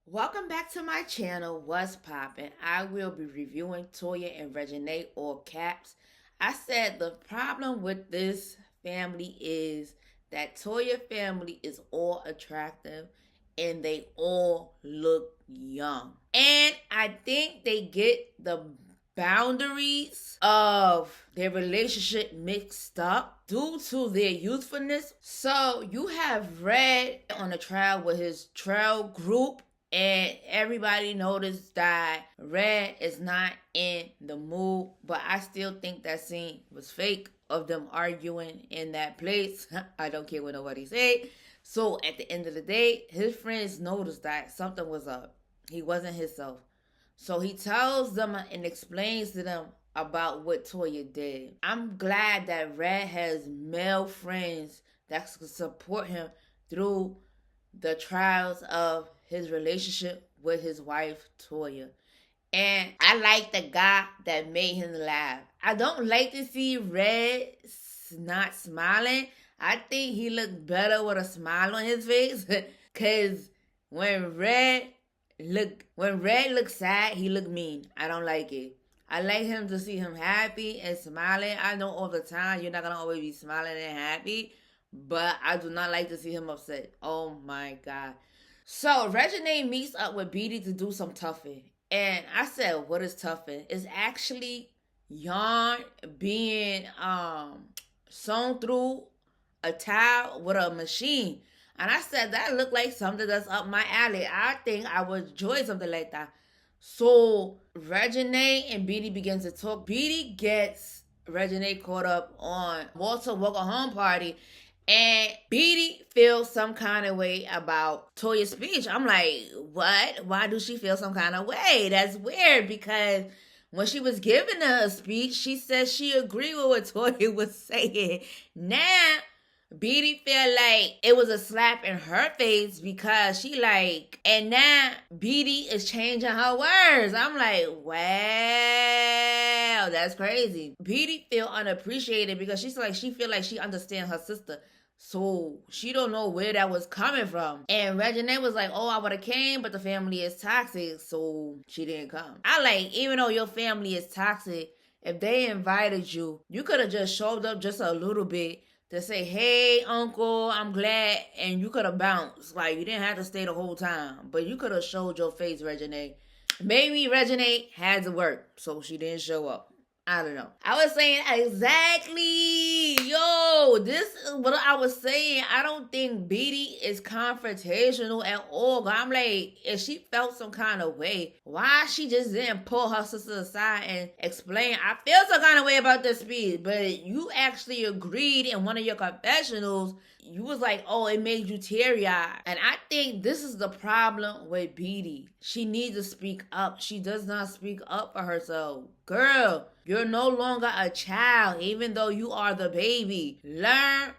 Welcome back to my channel, What's Poppin'. I will be reviewing Toya and Reginae, all caps. I said the problem with this family is that Toya family is all attractive and they all look young. And I think they get the boundaries of their relationship mixed up due to their youthfulness. So you have Red on a trial with his trail group, and everybody noticed that Red is not in the mood, but I still think that scene was fake of them arguing in that place. I don't care what nobody say. So at the end of the day, his friends noticed that something was up. He wasn't himself. So he tells them and explains to them about what Toya did. I'm glad that Red has male friends that can support him through the trials of his relationship with his wife, Toya. And I like the guy that made him laugh. I don't like to see Red not smiling. I think he looked better with a smile on his face. Cause when Red looks sad, he look mean. I don't like it. I like him to see him happy and smiling. I know all the time you're not gonna always be smiling and happy, but I do not like to see him upset. Oh my god. So Reginae meets up with Beedy to do some toughing. And I said, what is toughing? It's actually yarn being sewn through a towel with a machine. And I said, that looked like something that's up my alley. I think I would enjoy something like that. So Reginae and Beedy begin to talk. Beedy gets Reginae caught up on Walter Walker home party. And Beedy feels some kind of way about Toya's speech. I'm like, what? Why do she feel some kind of way? That's weird because when she was giving her a speech, she said she agreed with what Toya was saying. Now, Beedy feel like it was a slap in her face because she like, and now Beedy is changing her words. I'm like, wow, that's crazy. Beedy feel unappreciated because she feel like she understands her sister. So she don't know where that was coming from. And Reginae was like, oh, I would have came, but the family is toxic, so she didn't come. I like, even though your family is toxic, if they invited you, you could have just showed up just a little bit to say, hey, uncle, I'm glad, and you could have bounced. Like, you didn't have to stay the whole time, but you could have showed your face, Reginae. Maybe Reginae had to work, so she didn't show up. I don't know. I was saying exactly. Yo, this is what I was saying. I don't think Beedy is confrontational at all. I'm like, if she felt some kind of way, why she just didn't pull her sister aside and explain, I feel some kind of way about this speech, but you actually agreed in one of your confessionals. You was like, oh, it made you teary-eyed. And I think this is the problem with Beedy. She needs to speak up. She does not speak up for herself. Girl, you're no longer a child, even though you are the baby. Learn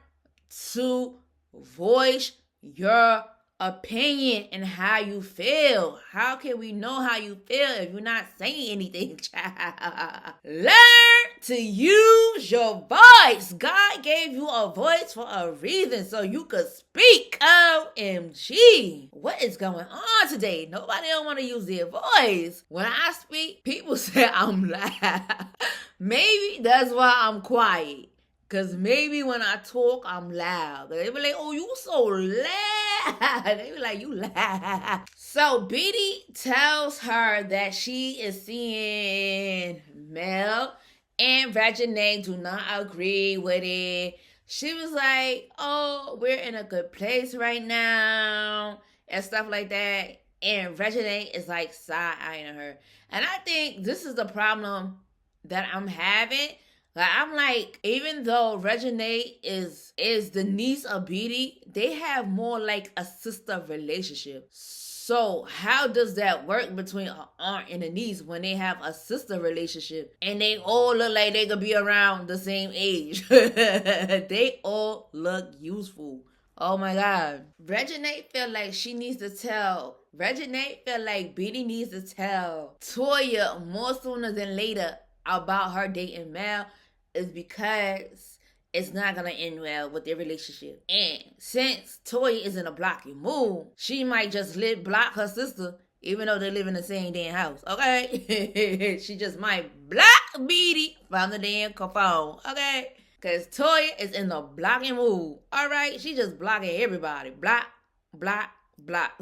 to voice your opinion and how you feel. How can we know how you feel if you're not saying anything, child? Learn to use your voice. God gave you a voice for a reason so you could speak. OMG. What is going on today? Nobody don't want to use their voice. When I speak, people say I'm loud. Maybe that's why I'm quiet. Cause maybe when I talk, I'm loud. They be like, oh, you so loud. They be like, you loud. So Beedy tells her that she is seeing Mel, and Reginae do not agree with it. She was like, oh, we're in a good place right now, and stuff like that. And Reginae is like side-eyeing her. And I think this is the problem that I'm having. Like, I'm like, even though Reginae is the niece of Beedy, they have more like a sister relationship. So how does that work between an aunt and a niece when they have a sister relationship and they all look like they could be around the same age? They all look useful. Oh my god. Reginae feel like Beedy needs to tell Toya more sooner than later about her dating Mel, is because it's not gonna end well with their relationship. And since Toya is in a blocking mood, she might just block her sister, even though they live in the same damn house. Okay, she just might block Beedy from the damn phone. Okay, because Toya is in the blocking mood. All right, she just blocking everybody. Block, block, block.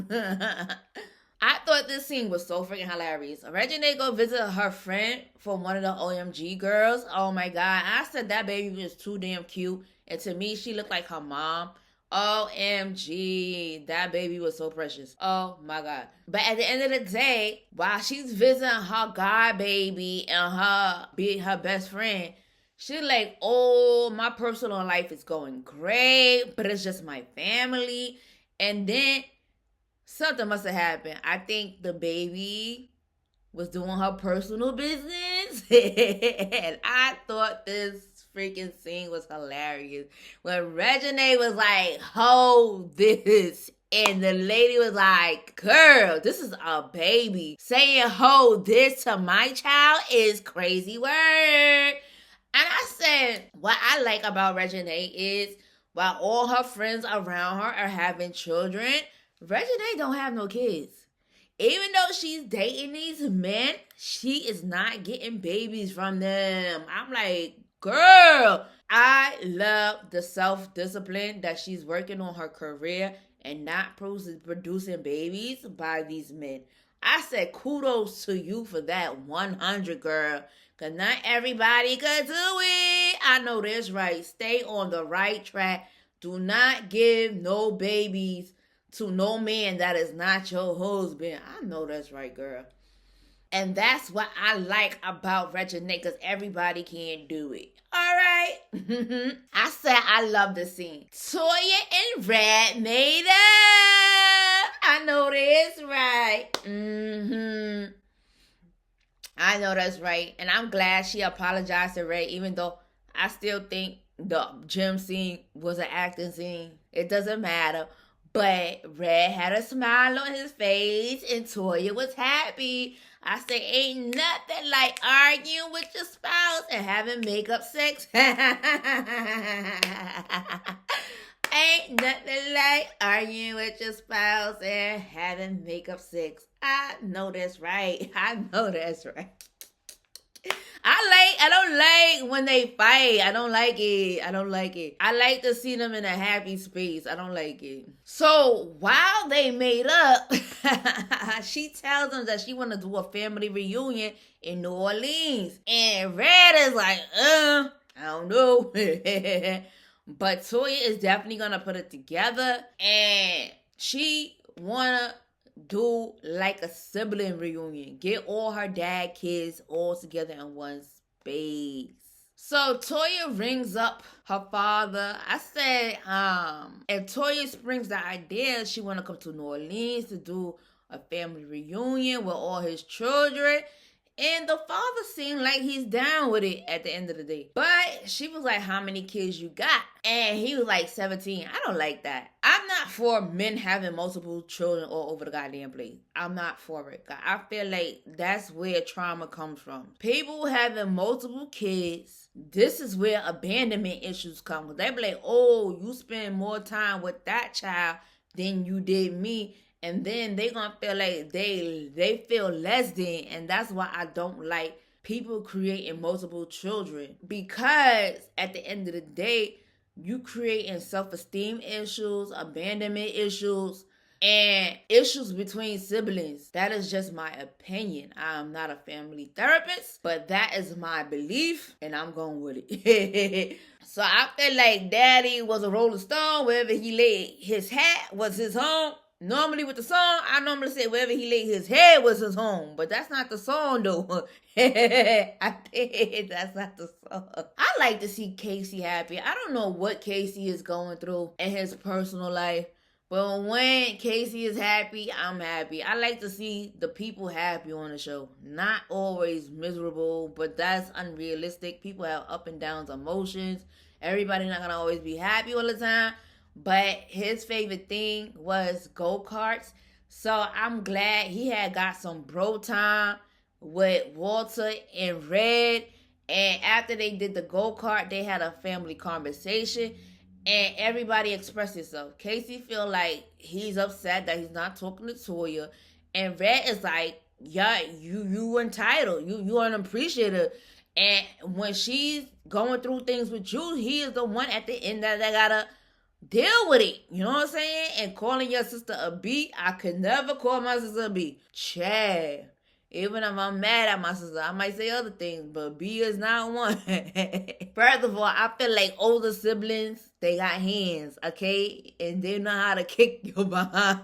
I thought this scene was so freaking hilarious. Reginae go visit her friend from one of the OMG girls. Oh my god. I said that baby was too damn cute. And to me, she looked like her mom. OMG. That baby was so precious. Oh my god. But at the end of the day, while she's visiting her god baby and her best friend, she's like, oh, my personal life is going great, but it's just my family. And then something must have happened. I think the baby was doing her personal business. And I thought this freaking scene was hilarious. When Reginae was like, hold this. And the lady was like, girl, this is a baby. Saying hold this to my child is crazy word. And I said, what I like about Reginae is while all her friends around her are having children, Reginae don't have no kids. Even though she's dating these men, she is not getting babies from them. I'm like, girl, I love the self-discipline that she's working on her career and not producing babies by these men. I said kudos to you for that 100, girl. Because not everybody could do it. I know that's right. Stay on the right track. Do not give no babies to no man that is not your husband. I know that's right, girl. And that's what I like about Reginae, because everybody can do it. All right. I said I love the scene. Toya and Red made up. I know that's right. I know that's right. And I'm glad she apologized to Red, even though I still think the gym scene was an acting scene. It doesn't matter. But Red had a smile on his face and Toya was happy. I say, ain't nothing like arguing with your spouse and having makeup sex. Ain't nothing like arguing with your spouse and having makeup sex. I know that's right. I know that's right. I don't like when they fight. I don't like it. I like to see them in a happy space. I don't like it. So while they made up, she tells them that she want to do a family reunion in New Orleans. And Red is like, I don't know. But Toya is definitely going to put it together. And she want to do like a sibling reunion. Get all her dad kids all together in one space. So Toya rings up her father. I said, if Toya brings the idea, she want to come to New Orleans to do a family reunion with all his children. And the father seemed like he's down with it at the end of the day. But she was like, how many kids you got? And he was like, 17. I don't like that. I'm not for men having multiple children all over the goddamn place. I'm not for it. I feel like that's where trauma comes from. People having multiple kids, this is where abandonment issues come. They be like, oh, you spend more time with that child than you did me. And then they gonna feel like they feel less than. And that's why I don't like people creating multiple children. Because at the end of the day, you creating self-esteem issues, abandonment issues, and issues between siblings. That is just my opinion. I'm not a family therapist, but that is my belief, and I'm going with it. So I feel like Daddy was a Rolling Stone. Wherever he laid his hat was his home. Normally with the song, I normally say wherever he laid his head was his home. But that's not the song, though. I think that's not the song. I like to see Casey happy. I don't know what Casey is going through in his personal life. But when Casey is happy, I'm happy. I like to see the people happy on the show. Not always miserable, but that's unrealistic. People have up and downs emotions. Everybody not going to always be happy all the time. But his favorite thing was go-karts. So I'm glad he had got some bro time with Walter and Red. And after they did the go-kart, they had a family conversation. And everybody expressed itself. Casey feel like he's upset that he's not talking to Toya. And Red is like, yeah, you entitled. You unappreciative. And when she's going through things with you, he is the one at the end that gotta deal with it. You know what I'm saying? And calling your sister a B, I could never call my sister a B. Chad. Even if I'm mad at my sister, I might say other things, but B is not one. First of all, I feel like older siblings, they got hands, okay? And they know how to kick your behind.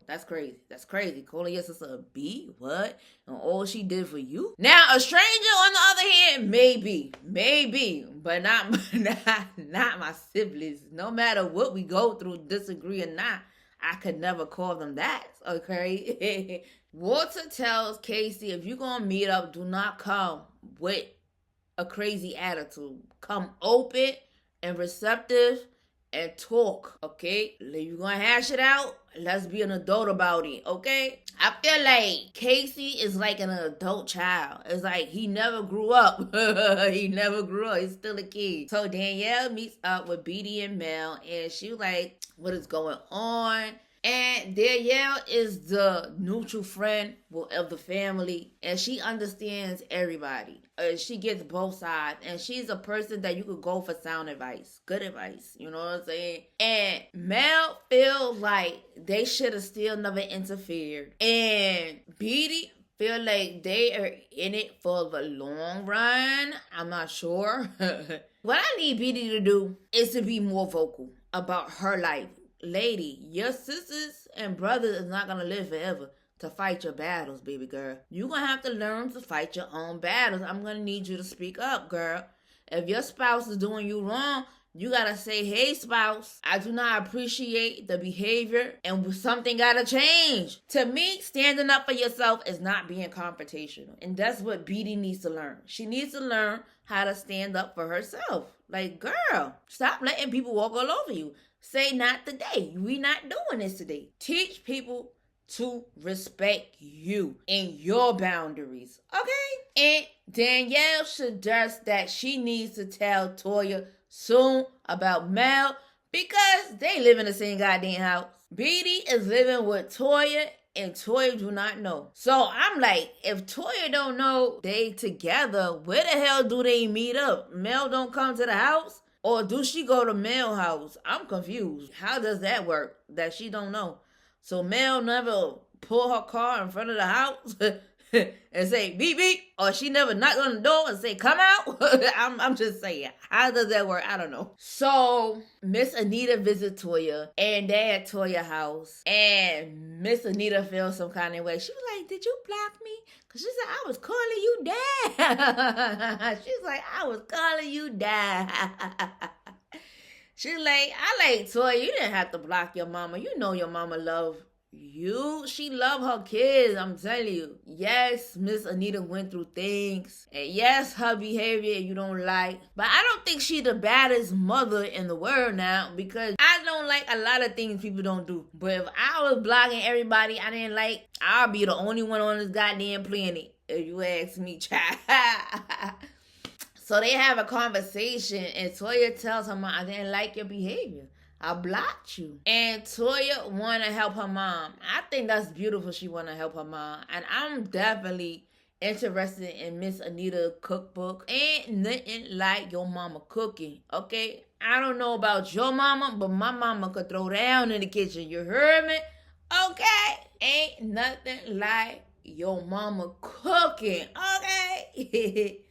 That's crazy. That's crazy. Calling your sister a B? What? And all she did for you? Now, a stranger, on the other hand, maybe. But not my siblings. No matter what we go through, disagree or not, I could never call them that, okay? Walter tells Casey, if you're going to meet up, do not come with a crazy attitude. Come open and receptive and talk, okay? If you're going to hash it out, let's be an adult about it, okay? I feel like Casey is like an adult child. It's like he never grew up. He never grew up. He's still a kid. So Danielle meets up with Beedy and Mel, and she was like, what is going on? And Danielle is the neutral friend of the family, and she understands everybody. She gets both sides, and she's a person that you could go for sound advice, good advice, you know what I'm saying? And Mel feels like they should have still never interfered. And Beedy feel like they are in it for the long run. I'm not sure. What I need Beedy to do is to be more vocal about her life. Lady, your sisters and brothers is not going to live forever to fight your battles, baby girl. You're going to have to learn to fight your own battles. I'm going to need you to speak up, girl. If your spouse is doing you wrong, you got to say, hey, spouse, I do not appreciate the behavior and something got to change. To me, standing up for yourself is not being confrontational. And that's what Beedy needs to learn. She needs to learn how to stand up for herself. Like, girl, stop letting people walk all over you. Say not today. We not doing this today. Teach people to respect you and your boundaries. Okay? And Danielle suggests that she needs to tell Toya soon about Mel because they live in the same goddamn house. Beedy is living with Toya and Toya do not know. So I'm like, if Toya don't know they together, where the hell do they meet up? Mel don't come to the house? Or do she go to Mel's house? I'm confused. How does that work? That she don't know. So Mel never pull her car in front of the house and say beep beep, or she never knock on the door and say come out. I'm just saying, how does that work? I don't know. So Miss Anita visits Toya, and they at Toya's house, and Miss Anita feels some kind of way. She was like, "Did you block me?" Cause she said, "I was calling you dad." She's like, "I was calling you dad." She's like, "I like Toya. You didn't have to block your mama. You know your mama love you. She love her kids. I'm telling you." Yes, Miss Anita went through things. And yes, her behavior you don't like. But I don't think she's the baddest mother in the world now. Because I don't like a lot of things people don't do. But if I was blocking everybody I didn't like, I'll be the only one on this goddamn planet. If you ask me, child. So they have a conversation. And Toya tells her mom, "I didn't like your behavior. I blocked you." And Toya want to help her mom. I think that's beautiful. She want to help her mom. And I'm definitely interested in Miss Anita's cookbook. Ain't nothing like your mama cooking, okay? I don't know about your mama, but my mama could throw down in the kitchen. You heard me? Okay? Ain't nothing like your mama cooking, okay?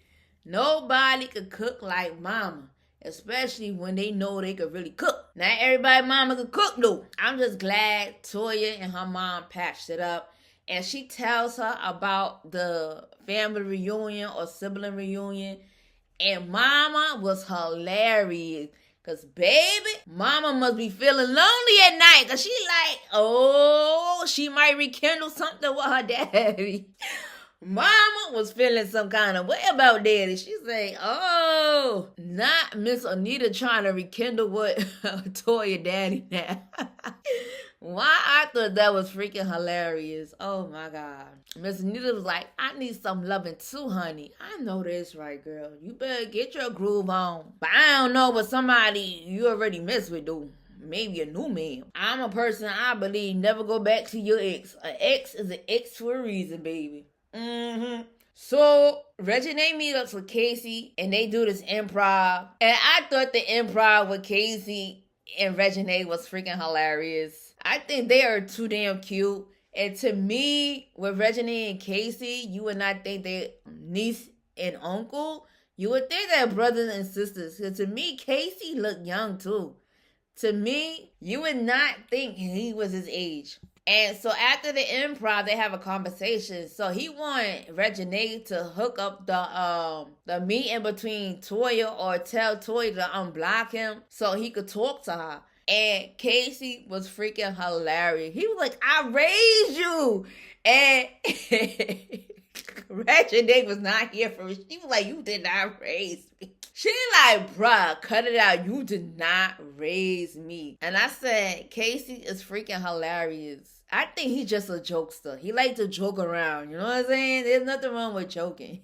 Nobody could cook like mama. Especially when they know they could really cook. Not everybody mama could cook though. I'm just glad Toya and her mom patched it up. And she tells her about the family reunion or sibling reunion. And mama was hilarious. Because baby, mama must be feeling lonely at night. Because she like, oh, she might rekindle something with her daddy. Mama was feeling some kind of way about daddy. She said, oh, not Miss Anita trying to rekindle what Toya daddy now. Why I thought that was freaking hilarious. Oh my God. Miss Nita was like, I need some loving too, honey. I know that's right, girl. You better get your groove on. But I don't know what somebody you already messed with do. Maybe a new man. I'm a person I believe never go back to your ex. An ex is an ex for a reason, baby. So Reginae meet up with Casey and they do this improv. And I thought the improv with Casey and Reginae was freaking hilarious. I think they are too damn cute. And to me, with Reginae and Casey, you would not think they're niece and uncle. You would think they're brothers and sisters. Because to me, Casey looked young too. To me, you would not think he was his age. And so after the improv, they have a conversation. So he want Reginae to hook up the meeting between Toya or tell Toya to unblock him so he could talk to her. And Casey was freaking hilarious. He was like, I raised you. And Reginae was not here for it. She was like, you did not raise me. She like, bruh, cut it out. You did not raise me. And I said, Casey is freaking hilarious. I think he's just a jokester. He likes to joke around. You know what I'm saying? There's nothing wrong with joking.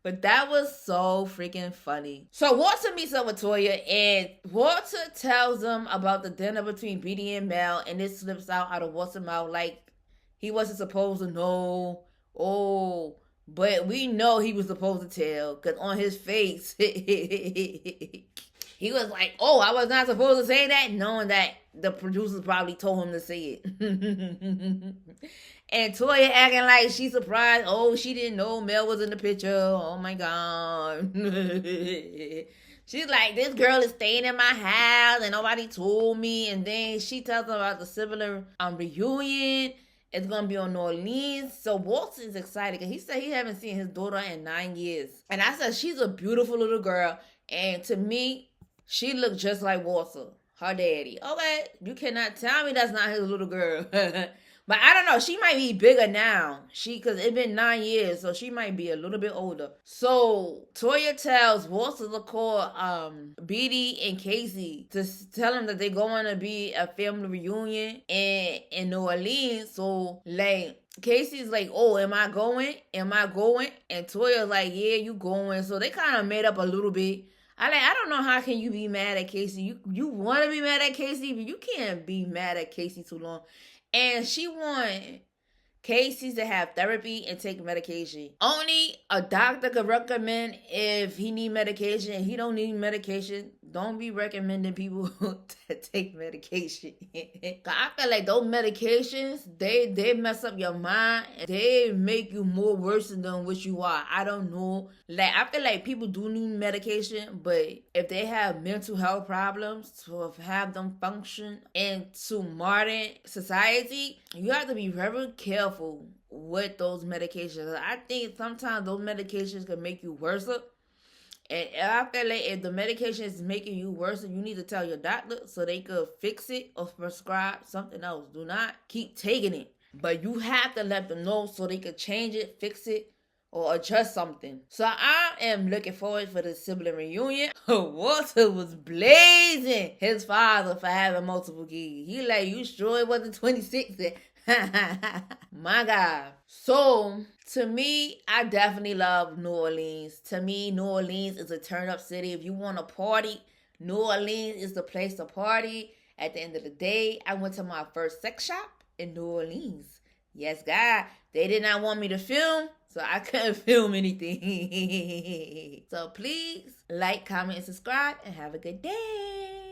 But that was so freaking funny. So Walter meets up with Toya and Walter tells him about the dinner between Beedy and Mel, and it slips out of Walter's mouth like he wasn't supposed to know. Oh, but we know he was supposed to tell because on his face, he was like, oh, I was not supposed to say that, knowing that the producers probably told him to say it. And Toya acting like she's surprised. Oh, she didn't know Mel was in the picture. Oh, my God. She's like, this girl is staying in my house and nobody told me. And then she tells them about the sibling reunion. It's going to be on New Orleans. So Walter is excited because he said he haven't seen his daughter in 9 years. And I said, she's a beautiful little girl. And to me, she looked just like Walter, her daddy. Okay, you cannot tell me that's not his little girl. But I don't know. She might be bigger now. Because it's been 9 years, so she might be a little bit older. So Toya tells Walter to call Beedy and Casey to tell them that they're going to be a family reunion in New Orleans. So, like, Casey's like, oh, am I going? Am I going? And Toya's like, yeah, you going. So they kind of made up a little bit. I don't know how can you be mad at Casey. You want to be mad at Casey, but you can't be mad at Casey too long. And she want Casey to have therapy and take medication. Only a doctor could recommend if he need medication. If he don't need medication, don't be recommending people to take medication. I feel like those medications, they mess up your mind. They make you more worse than what you are. I don't know. Like, I feel like people do need medication, but if they have mental health problems, to have them function into modern society, you have to be very careful with those medications. I think sometimes those medications can make you worse. And I feel like if the medication is making you worse, you need to tell your doctor so they could fix it or prescribe something else. Do not keep taking it. But you have to let them know so they could change it, fix it, or adjust something. So I am looking forward for the sibling reunion. Walter was blazing his father for having multiple kids. He like, you sure it wasn't 26? My God. So, to me, I definitely love New Orleans. To me, New Orleans is a turn-up city. If you want to party, New Orleans is the place to party. At the end of the day, I went to my first sex shop in New Orleans. Yes, God. They did not want me to film, so I couldn't film anything. So please like, comment, and subscribe, and have a good day.